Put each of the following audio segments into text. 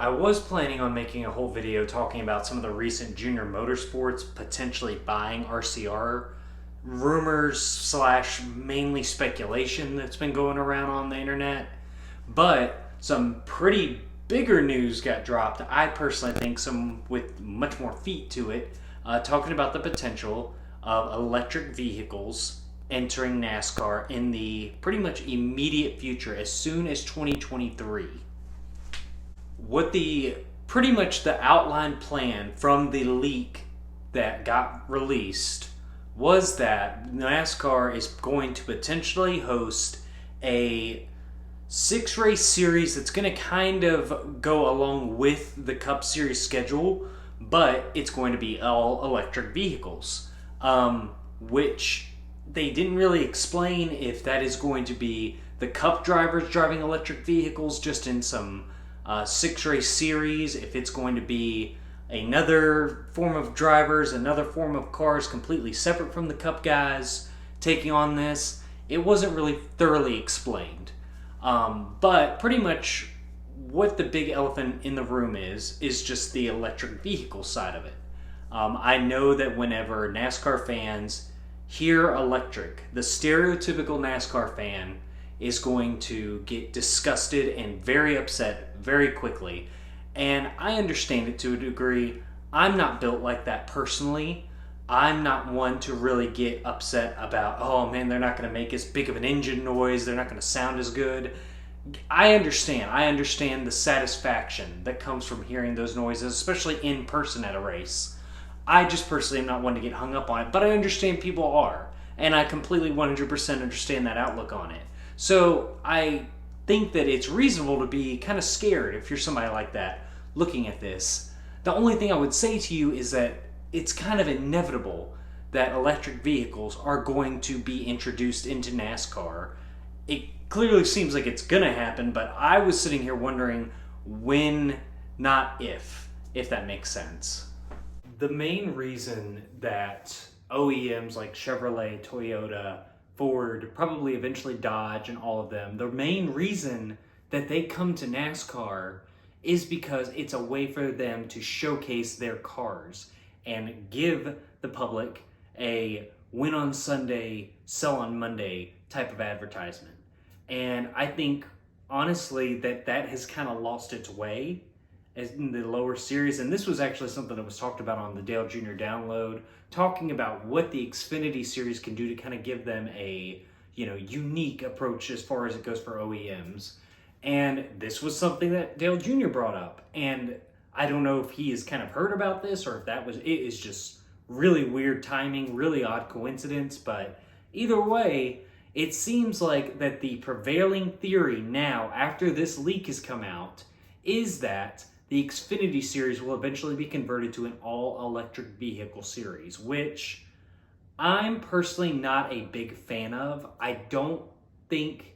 I was planning on making a whole video talking about some of the recent junior motorsports potentially buying RCR rumors slash mainly speculation that's been going around on the internet. But some pretty bigger news got dropped. I personally think some with much more feet to it, talking about the potential of electric vehicles entering NASCAR in the pretty much immediate future as soon as 2023. What the pretty much the outline plan from the leak that got released was that NASCAR is going to potentially host a 6-race series that's going to kind of go along with the Cup Series schedule, but it's going to be all electric vehicles, which they didn't really explain if that is going to be the Cup drivers driving electric vehicles just in some 6-race series, if it's going to be another form of drivers, another form of cars completely separate from the Cup guys taking on this. It wasn't really thoroughly explained. But pretty much what the big elephant in the room is just the electric vehicle side of it. I know that whenever NASCAR fans hear electric, the stereotypical NASCAR fan is going to get disgusted and very upset very quickly. And I understand it to a degree. I'm not built like that personally. I'm not one to really get upset about, oh man, they're not going to make as big of an engine noise. They're not going to sound as good. I understand the satisfaction that comes from hearing those noises, especially in person at a race. I just personally am not one to get hung up on it, but I understand people are. And I completely 100% understand that outlook on it. So I think that it's reasonable to be kind of scared if you're somebody like that looking at this. The only thing I would say to you is that it's kind of inevitable that electric vehicles are going to be introduced into NASCAR. It clearly seems like it's going to happen, but I was sitting here wondering when, not if that makes sense. The main reason that OEMs like Chevrolet, Toyota, Ford, probably eventually Dodge and all of them, the main reason that they come to NASCAR is because it's a way for them to showcase their cars and give the public a win on Sunday, sell on Monday type of advertisement. And I think, honestly, that has kind of lost its way as in the lower series. And this was actually something that was talked about on the Dale Jr. Download, talking about what the Xfinity series can do to kind of give them a, unique approach as far as it goes for OEMs. And this was something that Dale Jr. brought up. And I don't know if he has kind of heard about this or if it is just really weird timing, really odd coincidence. But either way, it seems like that the prevailing theory now, after this leak has come out, is that the Xfinity series will eventually be converted to an all-electric vehicle series, which I'm personally not a big fan of. I don't think,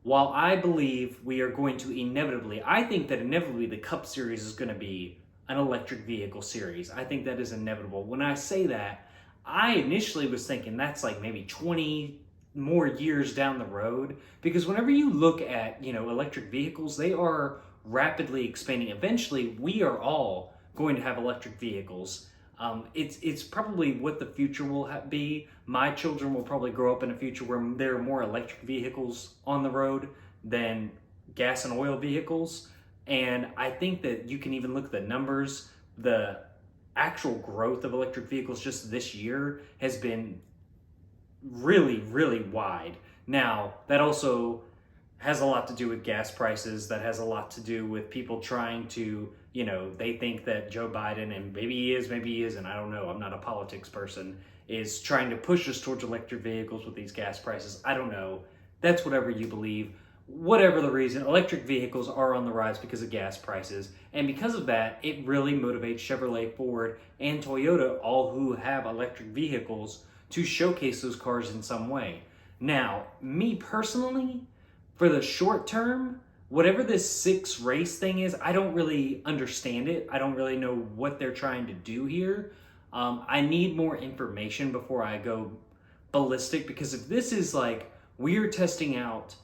while I believe we are going to I think that inevitably the Cup Series is going to be an electric vehicle series. I think that is inevitable. When I say that, I initially was thinking that's like maybe 20 more years down the road, because whenever you look at, electric vehicles, they are rapidly expanding. Eventually, we are all going to have electric vehicles. It's probably what the future will be. My children will probably grow up in a future where there are more electric vehicles on the road than gas and oil vehicles. And I think that you can even look at the numbers. The actual growth of electric vehicles just this year has been really, really wide. Now, that also has a lot to do with gas prices. That has a lot to do with people trying to, they think that Joe Biden, and maybe he is, maybe he isn't, I don't know, I'm not a politics person, is trying to push us towards electric vehicles with these gas prices. I don't know. That's whatever you believe. Whatever the reason, electric vehicles are on the rise because of gas prices. And because of that, it really motivates Chevrolet, Ford, and Toyota, all who have electric vehicles, to showcase those cars in some way. Now, me personally, for the short term, whatever this 6-race thing is, I don't really understand it. I don't really know what they're trying to do here. I need more information before I go ballistic, because if this is like we're testing out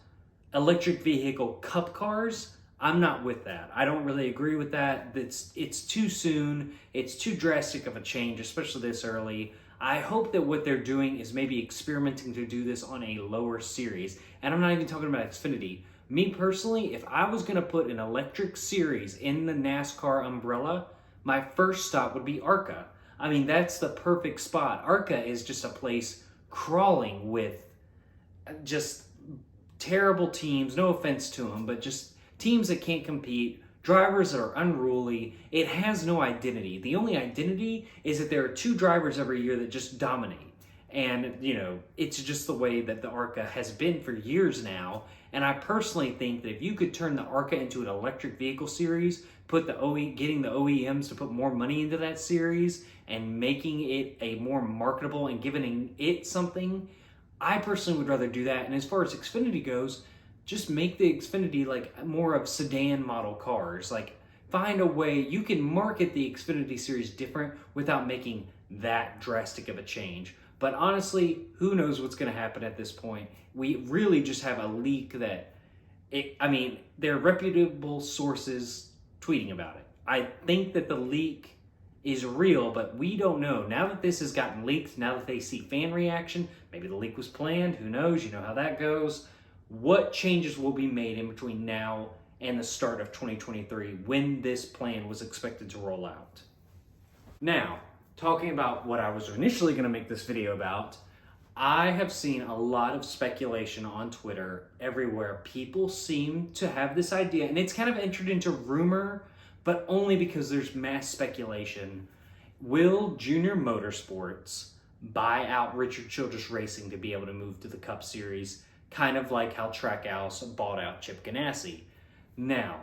electric vehicle cup cars, I'm not with that. I don't really agree with that. It's too soon. It's too drastic of a change, especially this early. I hope that what they're doing is maybe experimenting to do this on a lower series. And I'm not even talking about Xfinity. Me personally, if I was going to put an electric series in the NASCAR umbrella, my first stop would be ARCA. I mean, that's the perfect spot. ARCA is just a place crawling with just terrible teams, no offense to them, but just teams that can't compete, drivers that are unruly. It has no identity. The only identity is that there are 2 drivers every year that just dominate. And, it's just the way that the ARCA has been for years now. And I personally think that if you could turn the ARCA into an electric vehicle series, getting the OEMs to put more money into that series and making it a more marketable and giving it something, I personally would rather do that. And as far as Xfinity goes, just make the Xfinity like more of sedan model cars. Like, find a way you can market the Xfinity series different without making that drastic of a change. But honestly, who knows what's going to happen at this point? We really just have a leak that, they're reputable sources tweeting about it. I think that the leak is real, but we don't know. Now that this has gotten leaked, now that they see fan reaction, maybe the leak was planned, who knows, you know how that goes. What changes will be made in between now and the start of 2023 when this plan was expected to roll out? Now, talking about what I was initially going to make this video about, I have seen a lot of speculation on Twitter everywhere. People seem to have this idea, and it's kind of entered into rumor, but only because there's mass speculation. Will Junior Motorsports buy out Richard Childress Racing to be able to move to the Cup Series, kind of like how Trackhouse bought out Chip Ganassi? Now,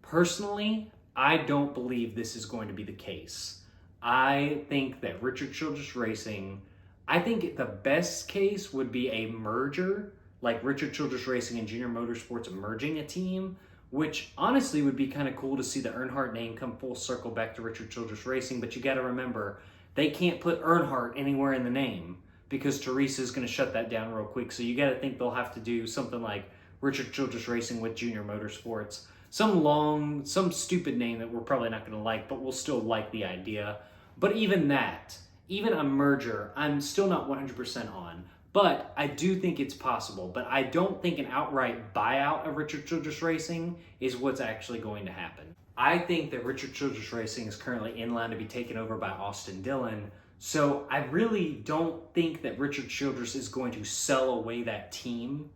personally, I don't believe this is going to be the case. I think that Richard Childress Racing, I think the best case would be a merger, like Richard Childress Racing and Junior Motorsports merging a team, which honestly would be kind of cool to see the Earnhardt name come full circle back to Richard Childress Racing. But you got to remember, they can't put Earnhardt anywhere in the name because Teresa is going to shut that down real quick. So you got to think they'll have to do something like Richard Childress Racing with Junior Motorsports. Some stupid name that we're probably not going to like, but we'll still like the idea. But even a merger, I'm still not 100% on. But I do think it's possible. But I don't think an outright buyout of Richard Childress Racing is what's actually going to happen. I think that Richard Childress Racing is currently in line to be taken over by Austin Dillon. So I really don't think that Richard Childress is going to sell away that team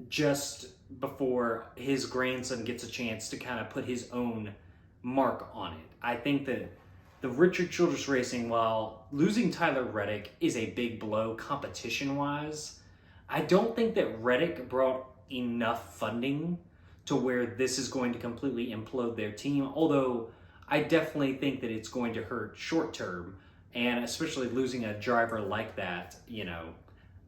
just before his grandson gets a chance to kind of put his own mark on it. I think that the Richard Childress Racing, while losing Tyler Reddick is a big blow competition-wise, I don't think that Reddick brought enough funding to where this is going to completely implode their team, although I definitely think that it's going to hurt short-term, and especially losing a driver like that,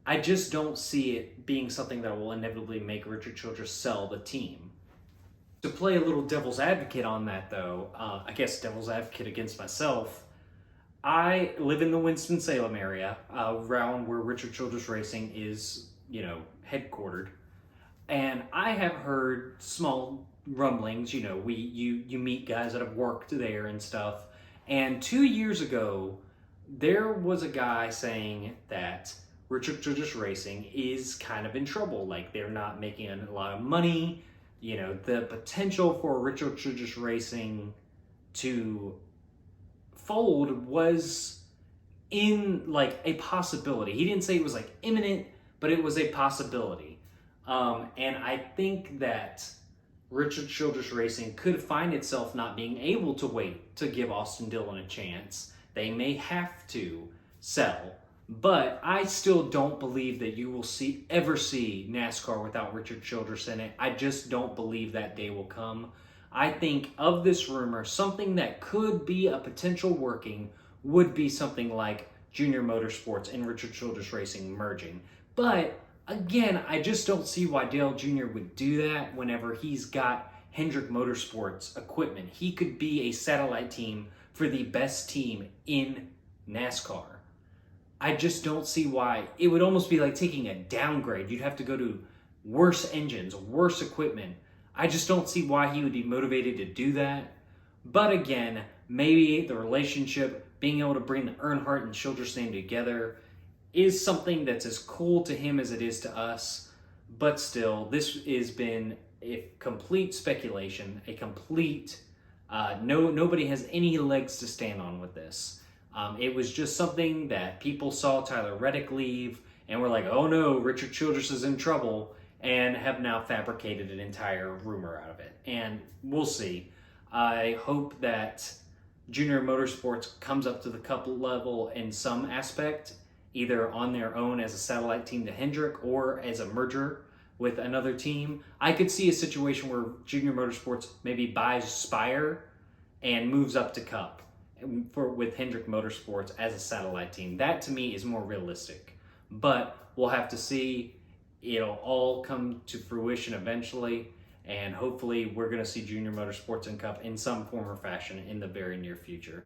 I just don't see it being something that will inevitably make Richard Childress sell the team. To play a little devil's advocate on that, though, I guess devil's advocate against myself, I live in the Winston-Salem area, around where Richard Childress Racing is, headquartered. And I have heard small rumblings, you meet guys that have worked there and stuff. And 2 years ago, there was a guy saying that Richard Childress Racing is kind of in trouble. Like, they're not making a lot of money. The potential for Richard Childress Racing to fold was in like a possibility. He didn't say it was like imminent, but it was a possibility. And I think that Richard Childress Racing could find itself not being able to wait to give Austin Dillon a chance. They may have to sell. But I still don't believe that you will ever see NASCAR without Richard Childress in it. I just don't believe that day will come. I think of this rumor, something that could be a potential working would be something like Junior Motorsports and Richard Childress Racing merging. But again, I just don't see why Dale Jr. would do that whenever he's got Hendrick Motorsports equipment. He could be a satellite team for the best team in NASCAR. I just don't see why. It would almost be like taking a downgrade. You'd have to go to worse engines, worse equipment. I just don't see why he would be motivated to do that. But again, maybe the relationship, being able to bring the Earnhardt and Childress name together, is something that's as cool to him as it is to us. But still, this has been a complete speculation, a complete nobody has any legs to stand on with this. It was just something that people saw Tyler Reddick leave and were like, oh no, Richard Childress is in trouble, and have now fabricated an entire rumor out of it. And we'll see. I hope that Junior Motorsports comes up to the Cup level in some aspect, either on their own as a satellite team to Hendrick or as a merger with another team. I could see a situation where Junior Motorsports maybe buys Spire and moves up to Cup with Hendrick Motorsports as a satellite team. That to me is more realistic. But we'll have to see. It'll all come to fruition eventually, and hopefully we're going to see Junior Motorsports and Cup in some form or fashion in the very near future.